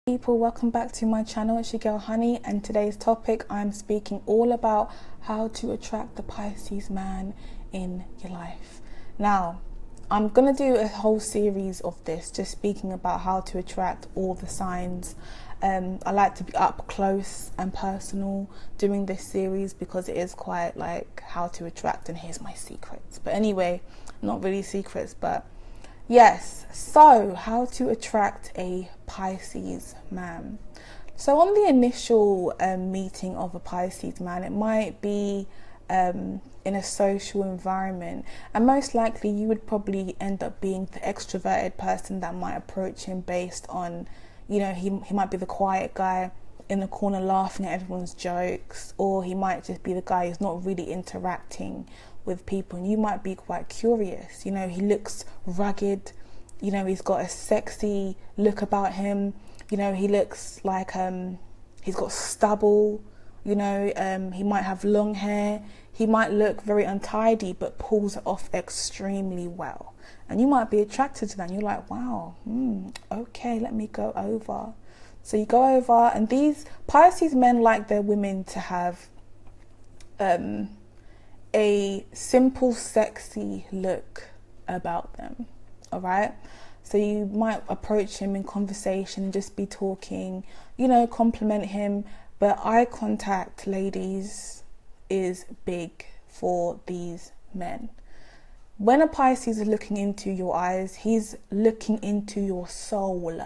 People, welcome back to my channel. It's your girl Honey, and today's topic I'm speaking all about how to attract the Pisces man in your life. Now, I'm gonna do a whole series of this, just speaking about how to attract all the signs. I like to be up close and personal doing this series because it is quite like how to attract, and here's my secrets. But anyway, not really secrets, but yes, so how to attract a Pisces man. So on the initial meeting of a Pisces man, it might be in a social environment, and most likely you would probably end up being the extroverted person that might approach him based on, you know, he might be the quiet guy in the corner laughing at everyone's jokes, or he might just be the guy who's not really interacting with people, and you might be quite curious. You know, he looks rugged, you know, he's got a sexy look about him, you know, he looks like he's got stubble, you know, he might have long hair, he might look very untidy but pulls it off extremely well, and you might be attracted to that, and you're like, wow, okay, let me go over. So you go over, and these Pisces men like their women to have a simple, sexy look about them, all right? So you might approach him in conversation and just be talking, you know, compliment him, but eye contact, ladies, is big for these men. When a Pisces is looking into your eyes, he's looking into your soul.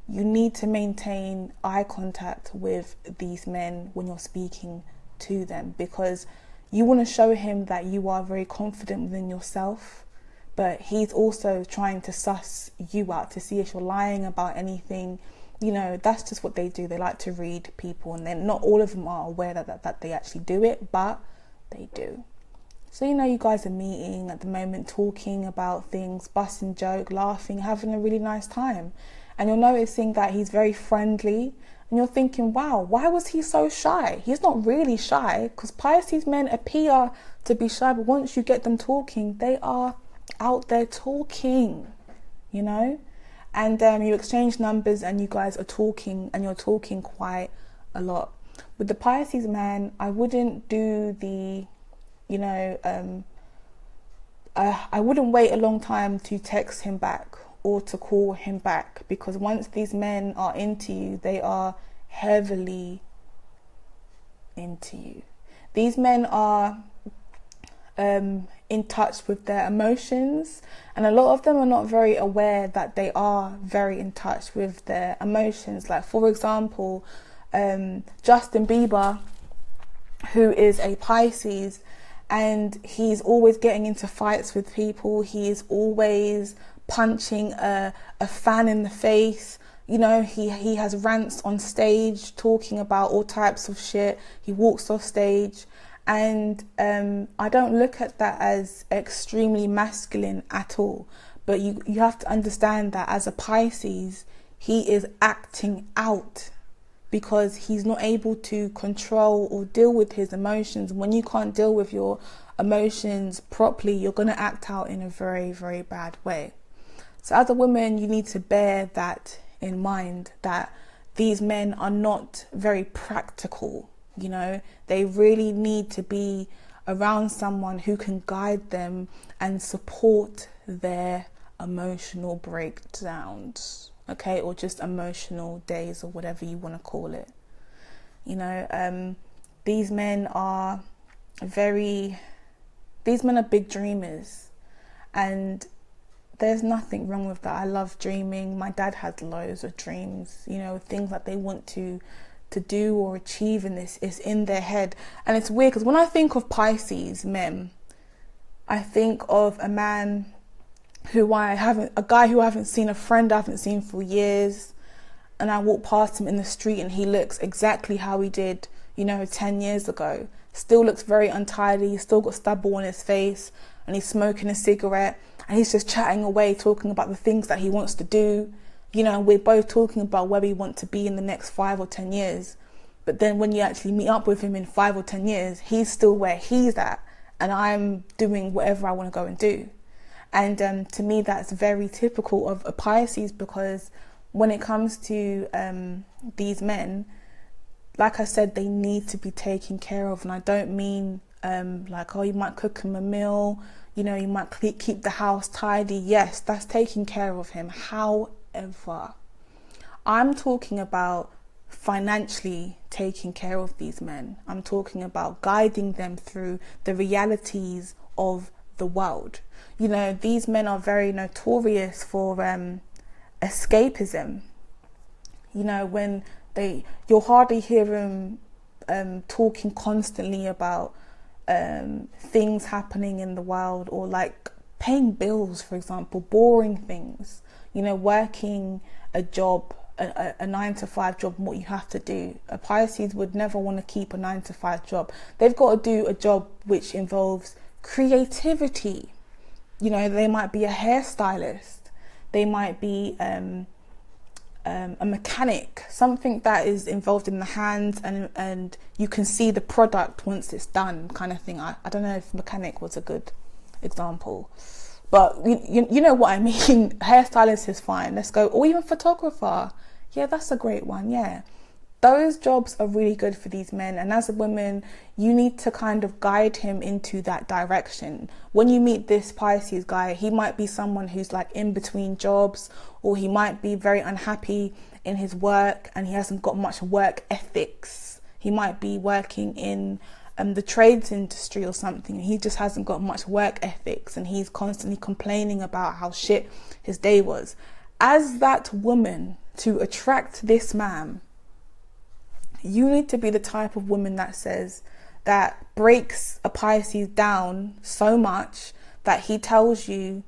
You need to maintain eye contact with these men when you're speaking to them, because you want to show him that you are very confident within yourself, but he's also trying to suss you out to see if you're lying about anything. You know, that's just what they do. They like to read people, and then not all of them are aware that they actually do it, but they do. So, you know, you guys are meeting at the moment, talking about things, busting joke, laughing, having a really nice time. And you're noticing that he's very friendly, and you're thinking, wow, why was he so shy? He's not really shy, because Pisces men appear to be shy, but once you get them talking, they are out there talking, you know? And you exchange numbers, and you guys are talking, and you're talking quite a lot. With the Pisces man, I wouldn't do the, you know, I wouldn't wait a long time to text him back or to call him back, because once these men are into you, they are heavily into you. These men are in touch with their emotions, and a lot of them are not very aware that they are very in touch with their emotions. Like, for example, Justin Bieber, who is a Pisces, and he's always getting into fights with people. He is always punching a fan in the face. You know, he has rants on stage talking about all types of shit. He walks off stage, and I don't look at that as extremely masculine at all. But you have to understand that as a Pisces, he is acting out because he's not able to control or deal with his emotions. When you can't deal with your emotions properly, you're going to act out in a very, very bad way. So as a woman, you need to bear that in mind, that these men are not very practical. You know, they really need to be around someone who can guide them and support their emotional breakdowns, okay, or just emotional days, or whatever you want to call it. You know, these men are big dreamers, and there's nothing wrong with that. I love dreaming. My dad has loads of dreams, you know, things that they want to do or achieve, in this is in their head. And it's weird, because when I think of Pisces men, I think of a man a guy who I haven't seen, a friend I haven't seen for years, and I walk past him in the street and he looks exactly how he did, you know, 10 years ago. Still looks very untidy, he's still got stubble on his face, and he's smoking a cigarette, and he's just chatting away, talking about the things that he wants to do. You know, we're both talking about where we want to be in the next 5 or 10 years. But then when you actually meet up with him in 5 or 10 years, he's still where he's at, and I'm doing whatever I want to go and do. And to me, that's very typical of a Pisces, because when it comes to these men, like I said, they need to be taken care of. And I don't mean like, oh, you might cook him a meal, you know, you might keep the house tidy. Yes, that's taking care of him. However, I'm talking about financially taking care of these men. I'm talking about guiding them through the realities of the world. You know, these men are very notorious for escapism. You know, when you'll hardly hear them talking constantly about things happening in the world, or like paying bills, for example, boring things, you know, working a job, a 9-to-5 job, and what you have to do. A Pisces would never want to keep a 9-to-5 job. They've got to do a job which involves creativity. You know, they might be a hairstylist, they might be a mechanic, something that is involved in the hands, and you can see the product once it's done, kind of thing. I don't know if mechanic was a good example, but you know what I mean. Hairstylist is fine, let's go. Or even photographer, yeah, that's a great one. Yeah, those jobs are really good for these men, and as a woman you need to kind of guide him into that direction. When you meet this Pisces guy, he might be someone who's like in between jobs, or he might be very unhappy in his work and he hasn't got much work ethics. He might be working in the trades industry or something, and he just hasn't got much work ethics, and he's constantly complaining about how shit his day was. As that woman, to attract this man, you need to be the type of woman that breaks a Pisces down so much that he tells you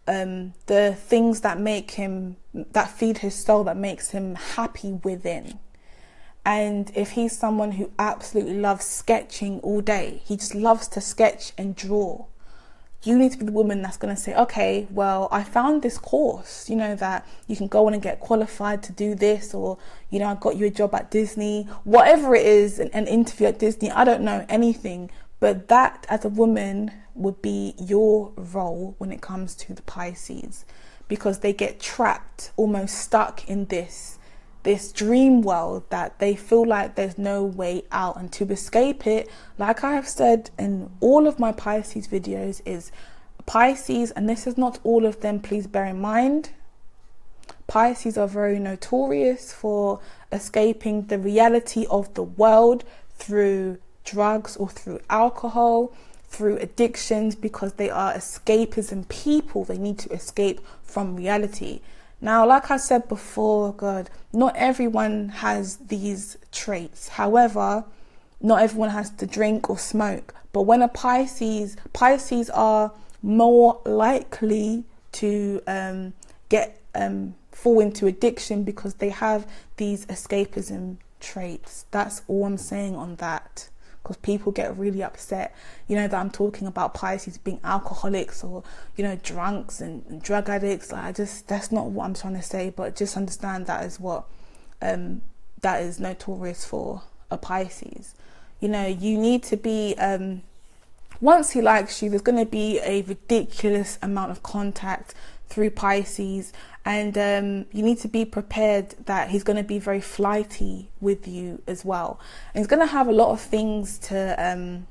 the things that make him, that feed his soul, that makes him happy within. And if he's someone who absolutely loves sketching all day, he just loves to sketch and draw, you need to be the woman that's going to say, okay, well, I found this course, you know, that you can go on and get qualified to do this, or, you know, I got you a job at Disney, whatever it is, an interview at Disney, I don't know anything, but that as a woman would be your role when it comes to the Pisces, because they get trapped, almost stuck in this dream world that they feel like there's no way out. And to escape it, like I have said in all of my Pisces videos, is Pisces, and this is not all of them, please bear in mind, Pisces are very notorious for escaping the reality of the world through drugs or through alcohol, through addictions, because they are escapism people. They need to escape from reality. Now, like I said before, God, not everyone has these traits. However, not everyone has to drink or smoke. But when a Pisces are more likely to fall into addiction because they have these escapism traits. That's all I'm saying on that. Because people get really upset, you know, that I'm talking about Pisces being alcoholics, or, you know, drunks and drug addicts. Like, that's not what I'm trying to say, but just understand that is what that is notorious for a Pisces. You know, you need to be, once he likes you, there's going to be a ridiculous amount of contact through Pisces, and you need to be prepared that he's going to be very flighty with you as well, and he's going to have a lot of things to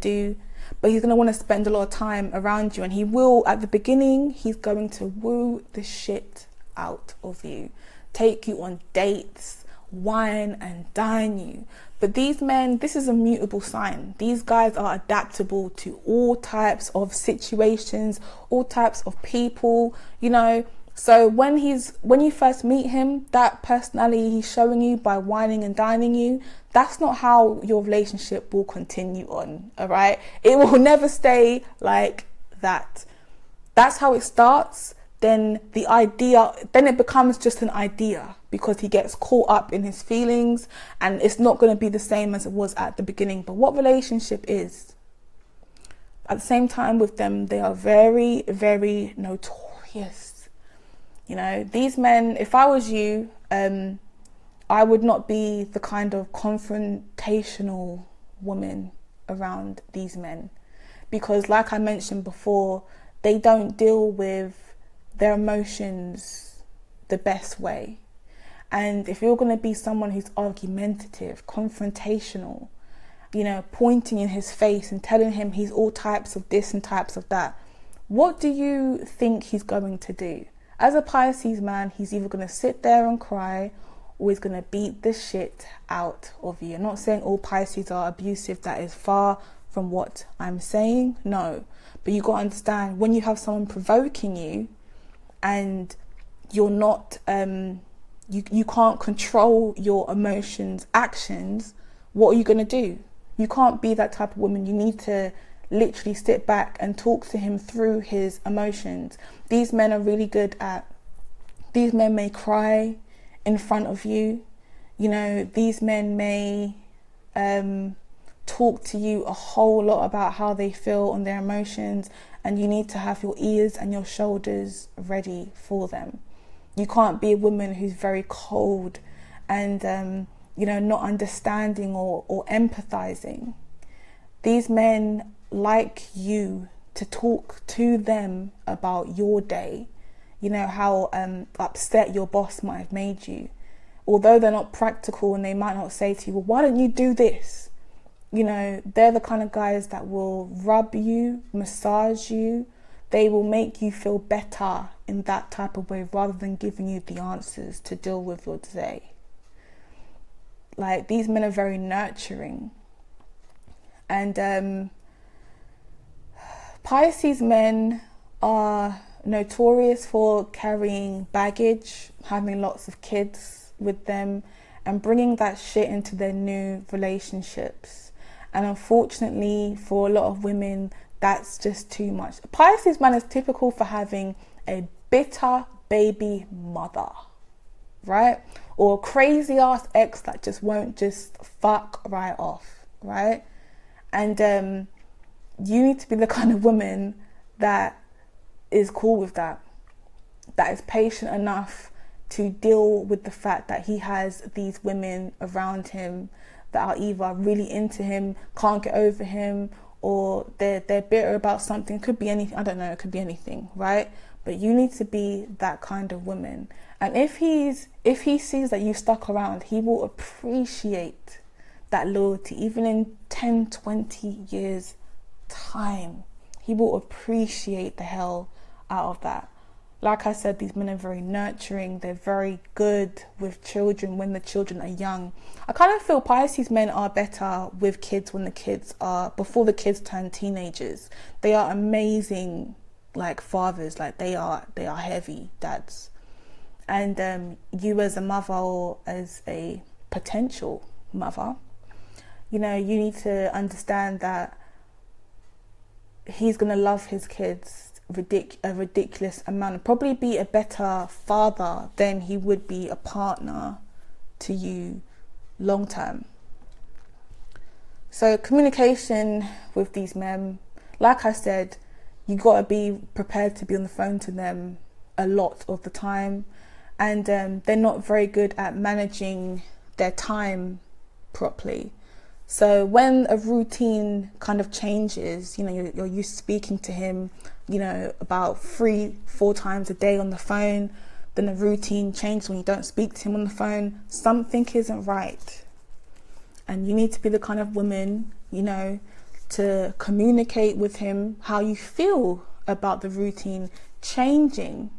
do, but he's going to want to spend a lot of time around you, and he will, at the beginning, he's going to woo the shit out of you, take you on dates, wine and dine you. But these men, this is a mutable sign. These guys are adaptable to all types of situations, all types of people, you know. So when you first meet him, that personality he's showing you by whining and dining you, that's not how your relationship will continue on, all right? It will never stay like that. That's how it starts. Then it becomes just an idea, because he gets caught up in his feelings, and it's not going to be the same as it was at the beginning. But what relationship is? At the same time with them, they are very, very notorious. You know, these men, if I was you, I would not be the kind of confrontational woman around these men, because like I mentioned before, they don't deal with their emotions the best way. And if you're going to be someone who's argumentative, confrontational, you know, pointing in his face and telling him he's all types of this and types of that, what do you think he's going to do? As a Pisces man, he's either going to sit there and cry, or he's going to beat the shit out of you. I'm not saying all Pisces are abusive. That is far from what I'm saying. No. But you got to understand, when you have someone provoking you and you're not, you can't control your emotions, actions, what are you going to do? You can't be that type of woman. You need to literally sit back and talk to him through his emotions. These men are really good at, these men may cry in front of you. You know, these men may talk to you a whole lot about how they feel on their emotions, and you need to have your ears and your shoulders ready for them. You can't be a woman who's very cold and you know, not understanding or empathizing. These men like you to talk to them about your day, you know, how upset your boss might have made you. Although they're not practical and they might not say to you, well, why don't you do this? You know, they're the kind of guys that will rub you, massage you. They will make you feel better in that type of way, rather than giving you the answers to deal with your day. Like, these men are very nurturing. And Pisces men are notorious for carrying baggage, having lots of kids with them, and bringing that shit into their new relationships. And unfortunately, for a lot of women, that's just too much. Pisces man is typical for having a bitter baby mother, right? Or a crazy ass ex that just won't just fuck right off, right? And you need to be the kind of woman that is cool with that is patient enough to deal with the fact that he has these women around him that are either really into him, can't get over him, or they're bitter about something. Could be anything, I don't know, it could be anything, right? But you need to be that kind of woman. And if he sees that you stuck around, he will appreciate that loyalty. Even in 10, 20 years time, he will appreciate the hell out of that. Like I said, these men are very nurturing. They're very good with children when the children are young. I kind of feel Pisces men are better with kids when the kids are, before the kids turn teenagers. They are amazing, like, fathers. Like, they are heavy dads. And you as a mother, or as a potential mother, you know, you need to understand that he's going to love his kids a ridiculous amount, and probably be a better father than he would be a partner to you long term. So communication with these men, like I said, you got to be prepared to be on the phone to them a lot of the time. And they're not very good at managing their time properly. So when a routine kind of changes, you know, you're used to speaking to him, you know, about 3-4 times a day on the phone, then the routine changes when you don't speak to him on the phone, something isn't right. And you need to be the kind of woman, you know, to communicate with him how you feel about the routine changing.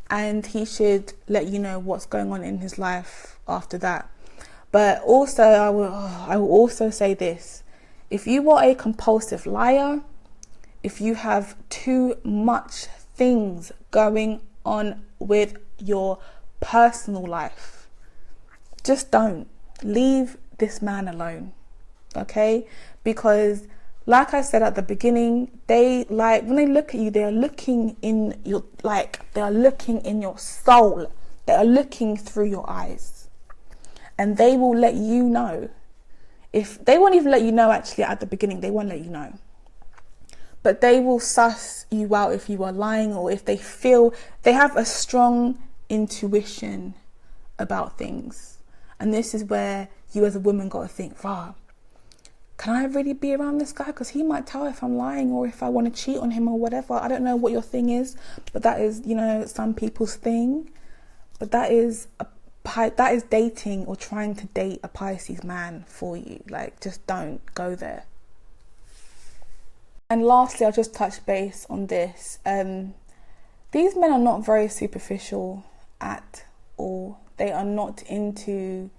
And he should let you know what's going on in his life after that. But also, I will also say this. If you are a compulsive liar, if you have too much things going on with your personal life, just don't. Leave this man alone, okay? Because like I said at the beginning, when they look at you, they are looking in your, they are looking in your soul. They are looking through your eyes. And they will let you know. If they won't even let you know, actually, at the beginning, they won't let you know. But they will suss you out if you are lying, or if they feel they have a strong intuition about things. And this is where you as a woman got to think, wow, can I really be around this guy? Because he might tell if I'm lying or if I want to cheat on him or whatever. I don't know what your thing is, but that is, you know, some people's thing. But that is dating or trying to date a Pisces man for you. Like, just don't go there. And lastly, I'll just touch base on this. These men are not very superficial at all. They are not into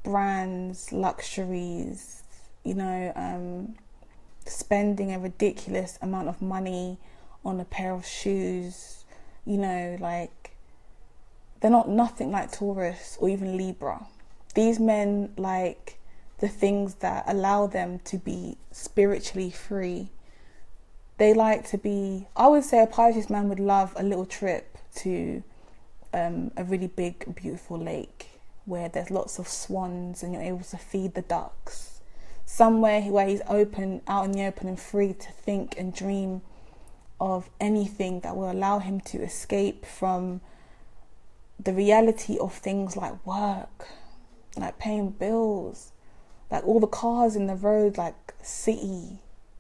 brands, luxuries, spending a ridiculous amount of money on a pair of shoes. Like, they're nothing like Taurus or even Libra. These men like the things that allow them to be spiritually free. They like to be, I would say a Pisces man would love a little trip to a really big, beautiful lake where there's lots of swans and you're able to feed the ducks. Somewhere where he's open, out in the open and free to think and dream of anything that will allow him to escape from the reality of things like work, like paying bills, like all the cars in the road, like city,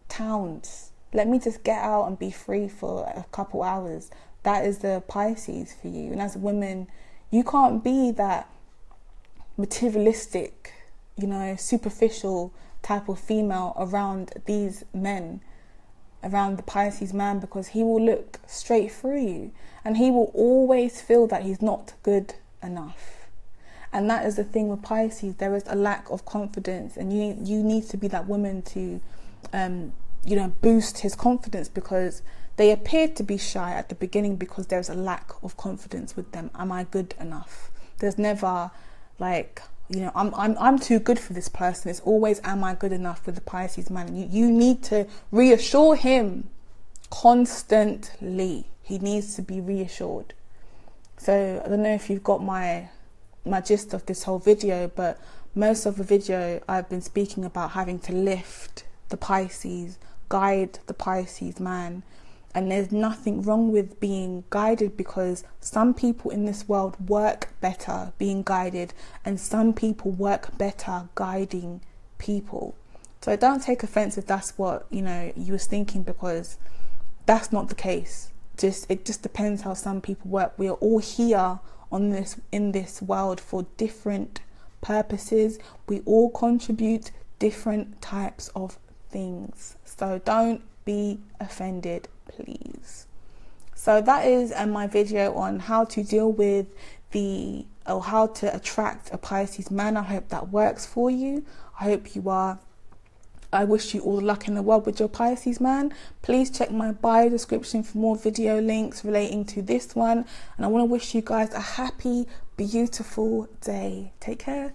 towns. Let me just get out and be free for a couple hours. That is the Pisces for you. And as a woman, you can't be that materialistic, superficial type of female around these men, around the Pisces man, because he will look straight through you and he will always feel that he's not good enough. And that is the thing with Pisces. There is a lack of confidence, and you need to be that woman to boost his confidence, because they appear to be shy at the beginning because there's a lack of confidence with them. Am I good enough? There's never like, I'm too good for this person. It's always, am I good enough with the Pisces man? You need to reassure him constantly. He needs to be reassured. So I don't know if you've got my gist of this whole video, but most of the video I've been speaking about having to lift the Pisces, guide the Pisces man. And there's nothing wrong with being guided, because some people in this world work better being guided and some people work better guiding people. So don't take offense if that's what you was thinking, because that's not the case. It just depends how some people work. We are all here in this world for different purposes. We all contribute different types of things. So don't be offended, please. So that is my video on how to deal with how to attract a Pisces man. I hope that works for you. I wish you all the luck in the world with your Pisces man. Please check my bio description for more video links relating to this one. And I want to wish you guys a happy, beautiful day. Take care.